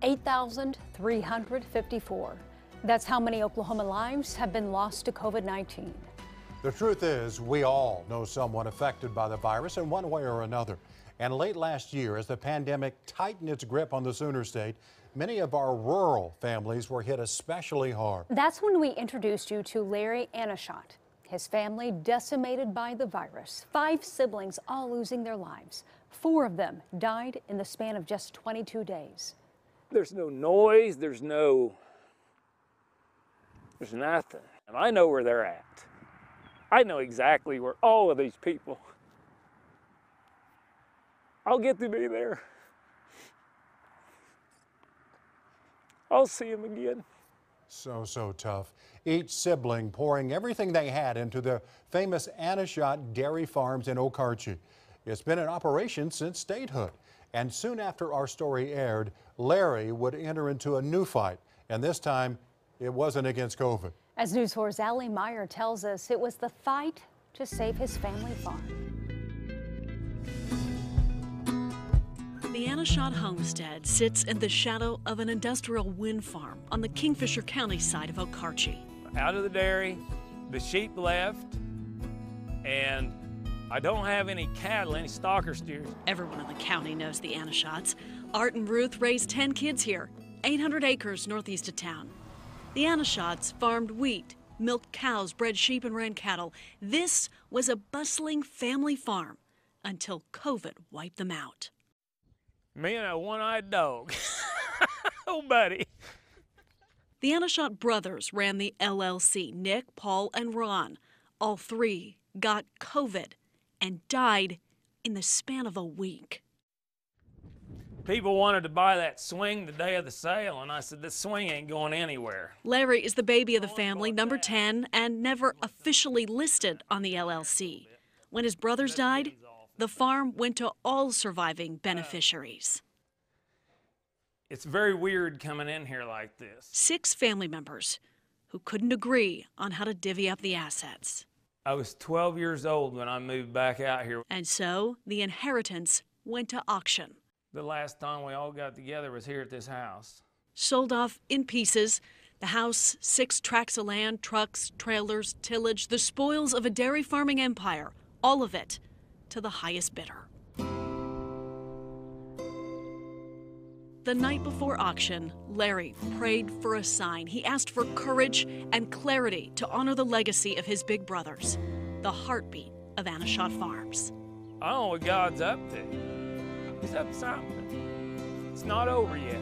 8,354. That's how many Oklahoma lives have been lost to COVID-19. The truth is, we all know someone affected by the virus in one way or another. And late last year, as the pandemic tightened its grip on the Sooner State, many of our rural families were hit especially hard. That's when we introduced you to Larry Anashot. His family decimated by the virus. 5 siblings all losing their lives. 4 of them died in the span of just 22 days. There's no noise, there's nothing. And I know where they're at. I know exactly where all of these people. I'll get to be there. I'll see them again. So tough. Each sibling pouring everything they had into the famous Anashot dairy farms in Okarche. It's been in operation since statehood. And soon after our story aired, Larry would enter into a new fight. And this time, it wasn't against COVID. As News 4's Allie Meyer tells us, it was the fight to save his family farm. The Anashot homestead sits in the shadow of an industrial wind farm on the Kingfisher County side of Okarche. Out of the dairy, the sheep left, and I don't have any cattle, any stocker steers. Everyone in the county knows the Anashots. Art and Ruth raised 10 kids here, 800 acres northeast of town. The Anashots farmed wheat, milked cows, bred sheep, and ran cattle. This was a bustling family farm until COVID wiped them out. Me and a one-eyed dog. Oh, buddy. The Anashot brothers ran the LLC, Nick, Paul, and Ron. All 3 got COVID and died in the span of a week. People wanted to buy that swing the day of the sale, and I said, this swing ain't going anywhere. Larry is the baby of the family, number 10, and never officially listed on the LLC. When his brothers died, the farm went to all surviving beneficiaries. It's very weird coming in here like this. 6 family members who couldn't agree on how to divvy up the assets. I was 12 years old when I moved back out here. And so the inheritance went to auction. The last time we all got together was here at this house. Sold off in pieces. The house, 6 tracts of land, trucks, trailers, tillage, the spoils of a dairy farming empire, all of it to the highest bidder. The night before auction, Larry prayed for a sign. He asked for courage and clarity to honor the legacy of his big brothers, the heartbeat of Anashot Farms. I don't know what God's up to. He's up to something. It's not over yet.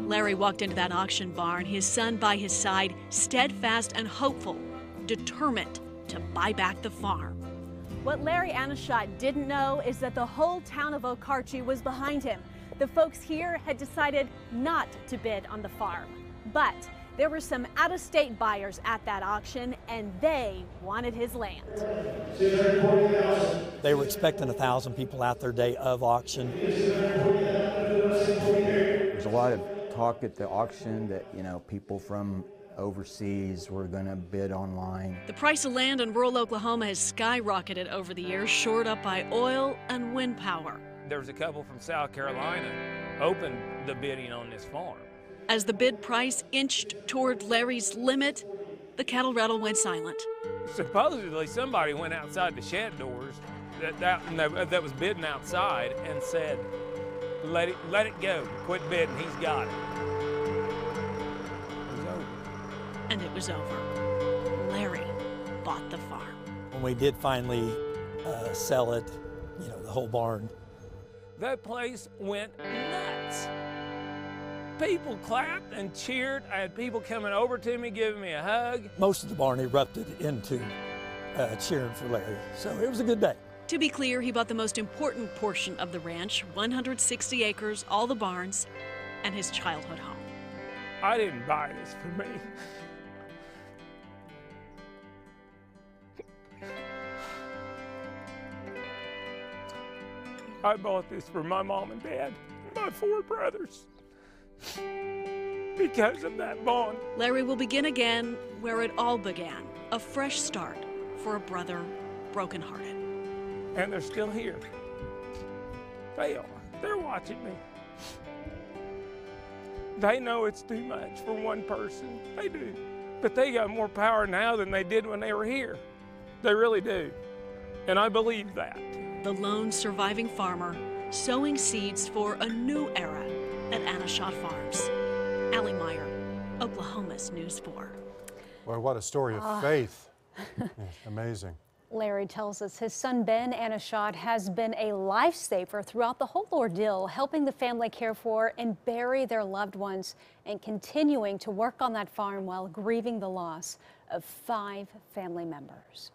Larry walked into that auction barn, his son by his side, steadfast and hopeful, determined to buy back the farm. What Larry Anashot didn't know is that the whole town of Okarche was behind him. The folks here had decided not to bid on the farm. But there were some out-of-state buyers at that auction, and they wanted his land. They were expecting 1,000 people out their day of auction. There's a lot of talk at the auction that, people from overseas were going to bid online. The price of land in rural Oklahoma has skyrocketed over the years, shored up by oil and wind power. There was a couple from South Carolina opened the bidding on this farm. As the bid price inched toward Larry's limit, the cattle rattle went silent. Supposedly somebody went outside the shed doors that was bidding outside and said, let it go, quit bidding, he's got it. And it was over. Larry bought the farm. When we did finally sell it, the whole barn. That place went nuts. People clapped and cheered. I had people coming over to me, giving me a hug. Most of the barn erupted into cheering for Larry, so it was a good day. To be clear, he bought the most important portion of the ranch, 160 acres, all the barns, and his childhood home. I didn't buy this for me. I bought this for my mom and dad, my 4 brothers, because of that bond. Larry will begin again where it all began, a fresh start for a brother brokenhearted. And they're still here. They are. They're watching me. They know it's too much for one person. They do. But they got more power now than they did when they were here. They really do. And I believe that. The lone surviving farmer sowing seeds for a new era at Anashot Farms. Allie Meyer, Oklahoma's News 4. Well, what a story of faith. Amazing. Larry tells us his son Ben Anashot has been a lifesaver throughout the whole ordeal, helping the family care for and bury their loved ones and continuing to work on that farm while grieving the loss of 5 family members.